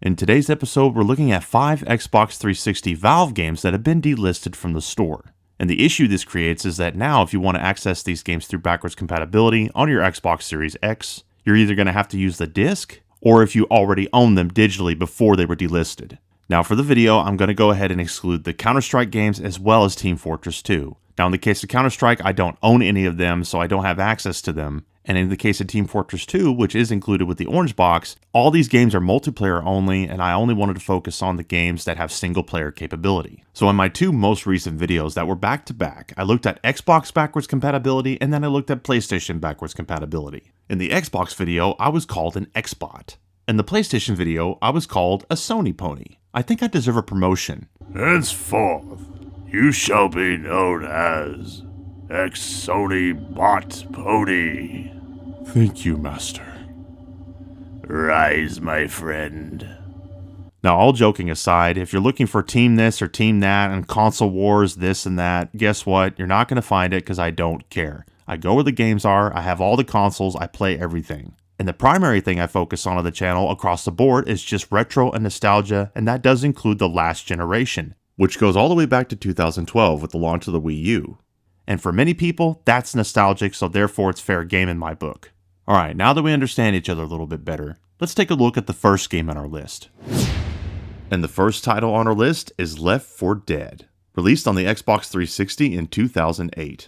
In today's episode, we're looking at 5 Xbox 360 Valve games that have been delisted from the store. And the issue this creates is that now if you want to access these games through backwards compatibility on your Xbox Series X, you're either going to have to use the disc, or if you already own them digitally before they were delisted. Now for the video, I'm going to go ahead and exclude the Counter-Strike games as well as Team Fortress 2. Now in the case of Counter-Strike, I don't own any of them, so I don't have access to them. And in the case of Team Fortress 2, which is included with the orange box, all these games are multiplayer only, and I only wanted to focus on the games that have single player capability. So in my 2 most recent videos that were back to back, I looked at Xbox backwards compatibility and then I looked at PlayStation backwards compatibility. In the Xbox video, I was called an Xbot. In the PlayStation video, I was called a Sony pony. I think I deserve a promotion. Henceforth, you shall be known as X-Sony Bot Pony. Thank you, Master. Rise, my friend. Now, all joking aside, if you're looking for team this or team that and console wars, this and that, guess what? You're not going to find it because I don't care. I go where the games are, I have all the consoles, I play everything. And the primary thing I focus on the channel across the board is just retro and nostalgia, and that does include the last generation, which goes all the way back to 2012 with the launch of the Wii U. And for many people, that's nostalgic, so therefore it's fair game in my book. Alright, now that we understand each other a little bit better, let's take a look at the first game on our list. And the first title on our list is Left 4 Dead, released on the Xbox 360 in 2008.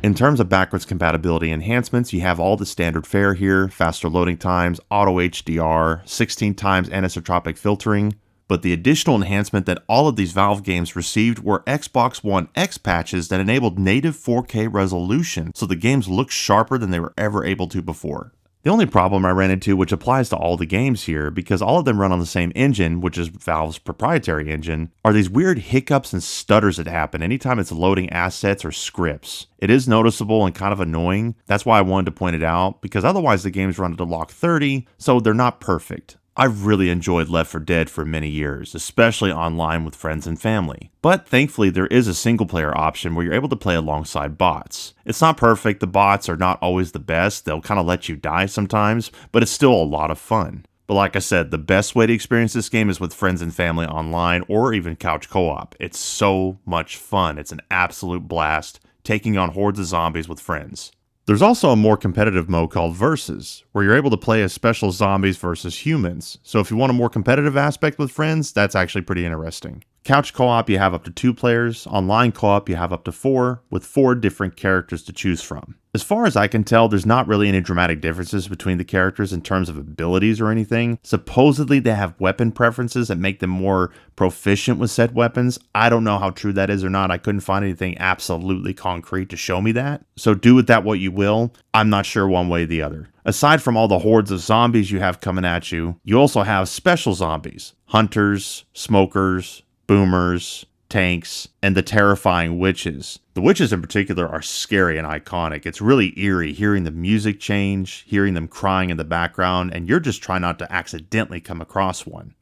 In terms of backwards compatibility enhancements, you have all the standard fare here: faster loading times, auto HDR, 16 times anisotropic filtering. But the additional enhancement that all of these Valve games received were Xbox One X patches that enabled native 4K resolution, so the games look sharper than they were ever able to before. The only problem I ran into, which applies to all the games here, because all of them run on the same engine, which is Valve's proprietary engine, are these weird hiccups and stutters that happen anytime it's loading assets or scripts. It is noticeable and kind of annoying. That's why I wanted to point it out, because otherwise the games run at a lock 30, so they're not perfect. I've really enjoyed Left 4 Dead for many years, especially online with friends and family. But thankfully there is a single player option where you're able to play alongside bots. It's not perfect, the bots are not always the best, they'll kind of let you die sometimes, but it's still a lot of fun. But like I said, the best way to experience this game is with friends and family online or even couch co-op. It's so much fun, it's an absolute blast, taking on hordes of zombies with friends. There's also a more competitive mode called Versus, where you're able to play as special zombies versus humans. So if you want a more competitive aspect with friends, that's actually pretty interesting. Couch co-op, you have up to 2 players. Online co-op, you have up to 4, with 4 different characters to choose from. As far as I can tell, there's not really any dramatic differences between the characters in terms of abilities or anything. Supposedly they have weapon preferences that make them more proficient with said weapons. I don't know how true that is or not. I couldn't find anything absolutely concrete to show me that. So do with that what you will. I'm not sure one way or the other. Aside from all the hordes of zombies you have coming at you, you also have special zombies. Hunters, smokers, boomers, tanks, and the terrifying witches. The witches in particular are scary and iconic. It's really eerie hearing the music change, hearing them crying in the background, and you're just trying not to accidentally come across one.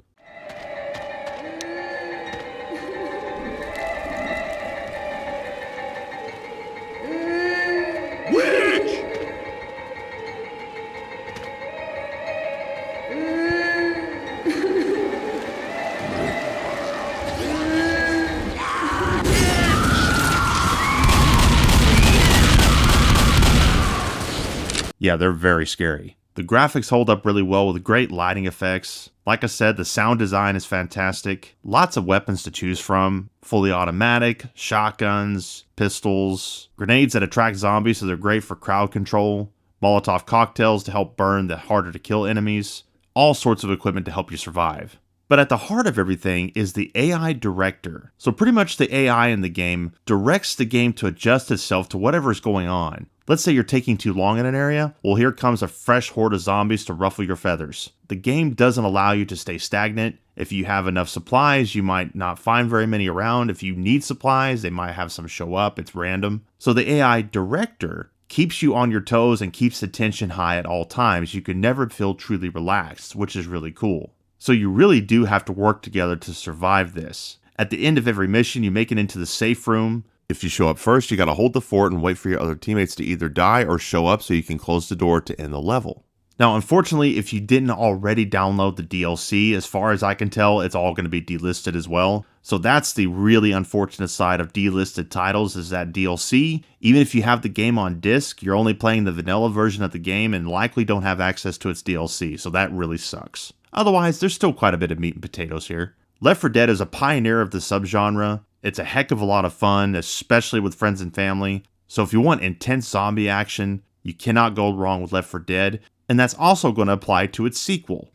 Yeah, they're very scary. The graphics hold up really well with great lighting effects. Like I said, the sound design is fantastic. Lots of weapons to choose from. Fully automatic, shotguns, pistols, grenades that attract zombies so they're great for crowd control, Molotov cocktails to help burn the harder to kill enemies, all sorts of equipment to help you survive. But at the heart of everything is the AI director. So pretty much the AI in the game directs the game to adjust itself to whatever is going on. Let's say you're taking too long in an area, well here comes a fresh horde of zombies to ruffle your feathers. The game doesn't allow you to stay stagnant. If you have enough supplies, you might not find very many around. If you need supplies, they might have some show up, it's random. So the AI director keeps you on your toes and keeps the tension high at all times. You can never feel truly relaxed, which is really cool. So you really do have to work together to survive this. At the end of every mission, you make it into the safe room. If you show up first, you gotta hold the fort and wait for your other teammates to either die or show up so you can close the door to end the level. Now, unfortunately, if you didn't already download the DLC, as far as I can tell, it's all going to be delisted as well. So that's the really unfortunate side of delisted titles, is that DLC. Even if you have the game on disc, you're only playing the vanilla version of the game and likely don't have access to its DLC, so that really sucks. Otherwise, there's still quite a bit of meat and potatoes here. Left 4 Dead is a pioneer of the subgenre. It's a heck of a lot of fun, especially with friends and family. So if you want intense zombie action, you cannot go wrong with Left 4 Dead. And that's also going to apply to its sequel.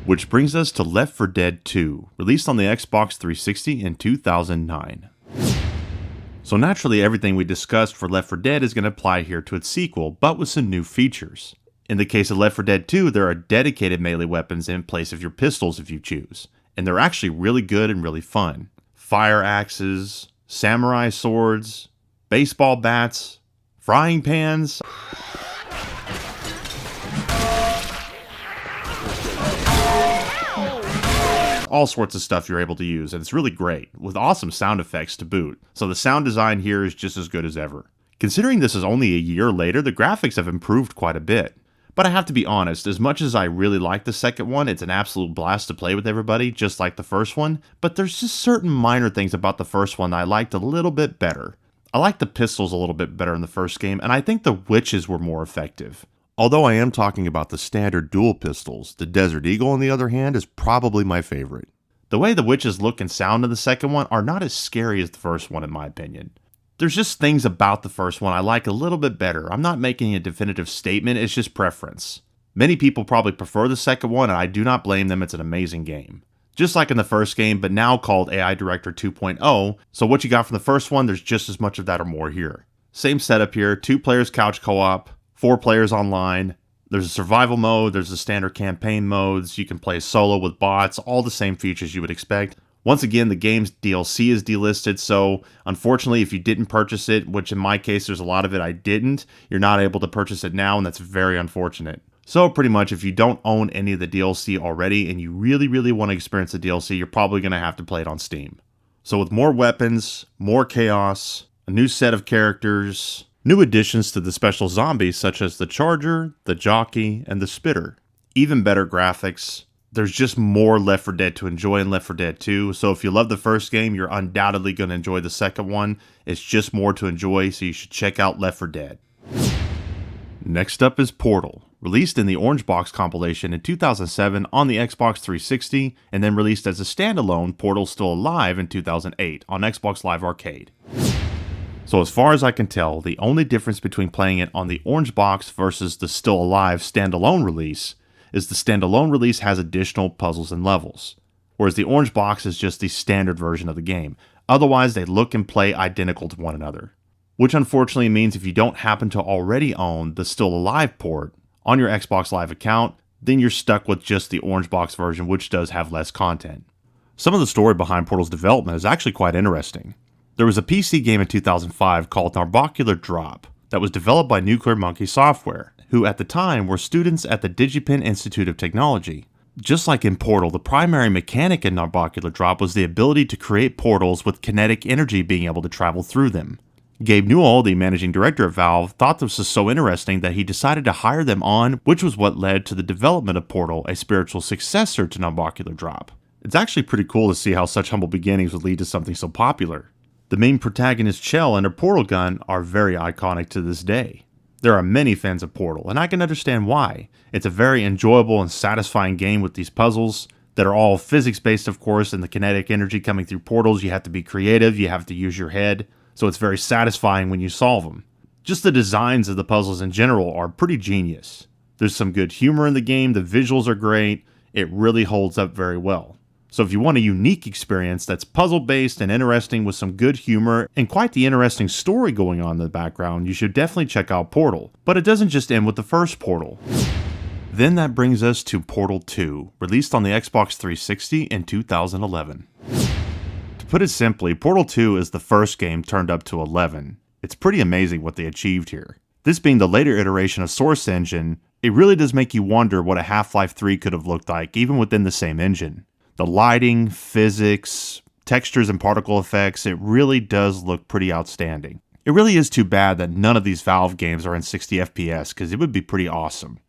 Which brings us to Left 4 Dead 2, released on the Xbox 360 in 2009. So naturally, everything we discussed for Left 4 Dead is going to apply here to its sequel, but with some new features. In the case of Left 4 Dead 2, there are dedicated melee weapons in place of your pistols if you choose, and they're actually really good and really fun. Fire axes, samurai swords, baseball bats, frying pans, all sorts of stuff you're able to use, and it's really great, with awesome sound effects to boot, so the sound design here is just as good as ever. Considering this is only a year later, the graphics have improved quite a bit. But I have to be honest, as much as I really like the second one, it's an absolute blast to play with everybody, just like the first one, but there's just certain minor things about the first one that I liked a little bit better. I liked the pistols a little bit better in the first game, and I think the witches were more effective. Although I am talking about the standard dual pistols, the Desert Eagle on the other hand is probably my favorite. The way the witches look and sound in the second one are not as scary as the first one in my opinion. There's just things about the first one I like a little bit better. I'm not making a definitive statement, it's just preference. Many people probably prefer the second one, and I do not blame them, it's an amazing game. Just like in the first game, but now called AI Director 2.0, so what you got from the first one, there's just as much of that or more here. Same setup here, 2 players couch co-op, 4 players online. There's a survival mode, there's the standard campaign modes, you can play solo with bots, all the same features you would expect. Once again, the game's DLC is delisted, so unfortunately if you didn't purchase it, which in my case there's a lot of it I didn't, you're not able to purchase it now, and that's very unfortunate. So pretty much if you don't own any of the DLC already and you really want to experience the DLC, you're probably going to have to play it on Steam. So with more weapons, more chaos, a new set of characters, new additions to the special zombies such as the Charger, the Jockey, and the Spitter. Even better graphics. There's just more Left 4 Dead to enjoy in Left 4 Dead 2, so if you love the first game, you're undoubtedly going to enjoy the second one. It's just more to enjoy, so you should check out Left 4 Dead. Next up is Portal, released in the Orange Box compilation in 2007 on the Xbox 360, and then released as a standalone Portal Still Alive in 2008 on Xbox Live Arcade. So as far as I can tell, the only difference between playing it on the Orange Box versus the Still Alive standalone release is the standalone release has additional puzzles and levels, whereas the Orange Box is just the standard version of the game. Otherwise, they look and play identical to one another. Which unfortunately means if you don't happen to already own the Still Alive port on your Xbox Live account, then you're stuck with just the Orange Box version, which does have less content. Some of the story behind Portal's development is actually quite interesting. There was a PC game in 2005 called Narbocular Drop that was developed by Nuclear Monkey Software, who at the time were students at the Digipen Institute of Technology. Just like in Portal, the primary mechanic in Narbocular Drop was the ability to create portals with kinetic energy being able to travel through them. Gabe Newell, the managing director of Valve, thought this was so interesting that he decided to hire them on, which was what led to the development of Portal, a spiritual successor to Narbocular Drop. It's actually pretty cool to see how such humble beginnings would lead to something so popular. The main protagonist Chell and her portal gun are very iconic to this day. There are many fans of Portal, and I can understand why. It's a very enjoyable and satisfying game with these puzzles that are all physics-based, of course, and the kinetic energy coming through portals. You have to be creative, you have to use your head, so it's very satisfying when you solve them. Just the designs of the puzzles in general are pretty genius. There's some good humor in the game, the visuals are great, it really holds up very well. So if you want a unique experience that's puzzle-based and interesting with some good humor and quite the interesting story going on in the background, you should definitely check out Portal. But it doesn't just end with the first Portal. Then that brings us to Portal 2, released on the Xbox 360 in 2011. To put it simply, Portal 2 is the first game turned up to 11. It's pretty amazing what they achieved here. This being the later iteration of Source Engine, it really does make you wonder what a Half-Life 3 could have looked like even within the same engine. The lighting, physics, textures and particle effects, it really does look pretty outstanding. It really is too bad that none of these Valve games are in 60 FPS because it would be pretty awesome.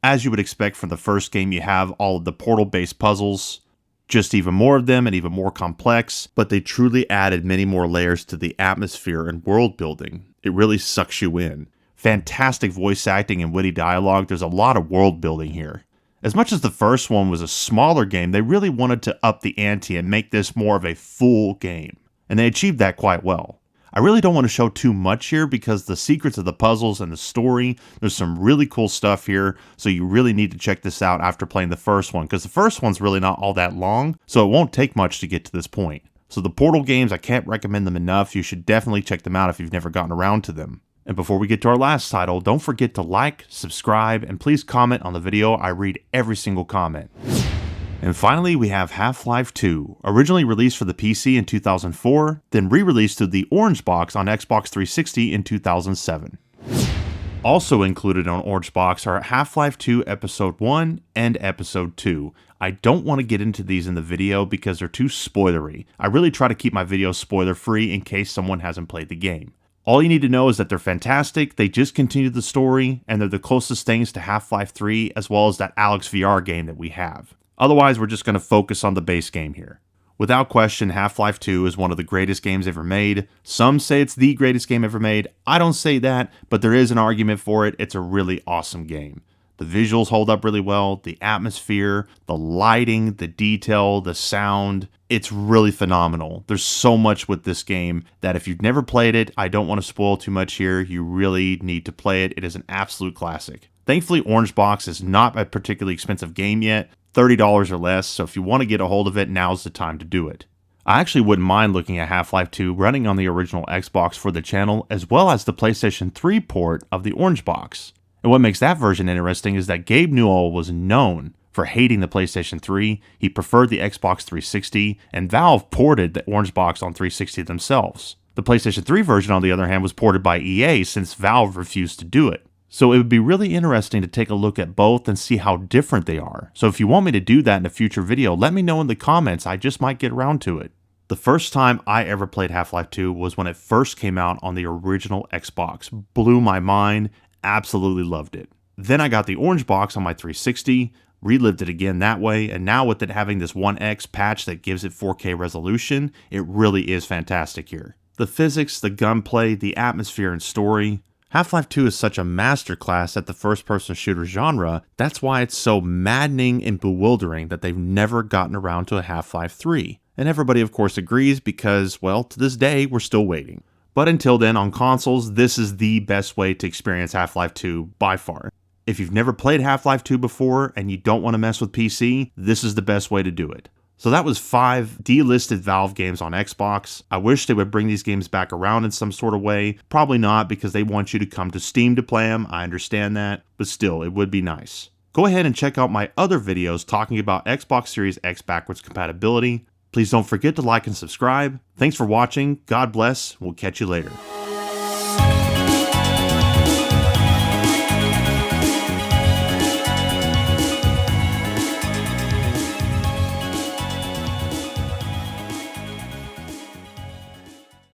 As you would expect from the first game, you have all of the portal-based puzzles, just even more of them and even more complex, but they truly added many more layers to the atmosphere and world building. It really sucks you in. Fantastic voice acting and witty dialogue. There's a lot of world building here. As much as the first one was a smaller game, they really wanted to up the ante and make this more of a full game. And they achieved that quite well. I really don't want to show too much here because the secrets of the puzzles and the story, there's some really cool stuff here, so you really need to check this out after playing the first one, because the first one's really not all that long, so it won't take much to get to this point. So the Portal games, I can't recommend them enough. You should definitely check them out if you've never gotten around to them. And before we get to our last title, don't forget to like, subscribe, and please comment on the video. I read every single comment. And finally, we have Half-Life 2, originally released for the PC in 2004, then re-released through the Orange Box on Xbox 360 in 2007. Also included on Orange Box are Half-Life 2 Episode 1 and Episode 2. I don't want to get into these in the video because they're too spoilery. I really try to keep my videos spoiler-free in case someone hasn't played the game. All you need to know is that they're fantastic, they just continue the story, and they're the closest things to Half-Life 3 as well as that Alex VR game that we have. Otherwise, we're just going to focus on the base game here. Without question, Half-Life 2 is one of the greatest games ever made. Some say it's the greatest game ever made. I don't say that, but there is an argument for it. It's a really awesome game. The visuals hold up really well, the atmosphere, the lighting, the detail, the sound. It's really phenomenal. There's so much with this game that if you've never played it, I don't want to spoil too much here. You really need to play it. It is an absolute classic. Thankfully, Orange Box is not a particularly expensive game yet. $30 or less, so if you want to get a hold of it, now's the time to do it. I actually wouldn't mind looking at Half-Life 2 running on the original Xbox for the channel, as well as the PlayStation 3 port of the Orange Box. And what makes that version interesting is that Gabe Newell was known for hating the PlayStation 3, he preferred the Xbox 360, and Valve ported the Orange Box on 360 themselves. The PlayStation 3 version, on the other hand, was ported by EA since Valve refused to do it. So it would be really interesting to take a look at both and see how different they are. So if you want me to do that in a future video, let me know in the comments. I just might get around to it. The first time I ever played Half-Life 2 was when it first came out on the original Xbox. Blew my mind, absolutely loved it. Then I got the Orange Box on my 360, relived it again that way, and now with it having this 1X patch that gives it 4K resolution, it really is fantastic here. The physics, the gunplay, the atmosphere and story. Half-Life 2 is such a masterclass at the first-person shooter genre, that's why it's so maddening and bewildering that they've never gotten around to a Half-Life 3. And everybody of course agrees because, well, to this day, we're still waiting. But until then, on consoles, this is the best way to experience Half-Life 2 by far. If you've never played Half-Life 2 before and you don't want to mess with PC, this is the best way to do it. So that was 5 delisted Valve games on Xbox. I wish they would bring these games back around in some sort of way. Probably not because they want you to come to Steam to play them. I understand that, but still, it would be nice. Go ahead and check out my other videos talking about Xbox Series X backwards compatibility. Please don't forget to like and subscribe. Thanks for watching. God bless. We'll catch you later.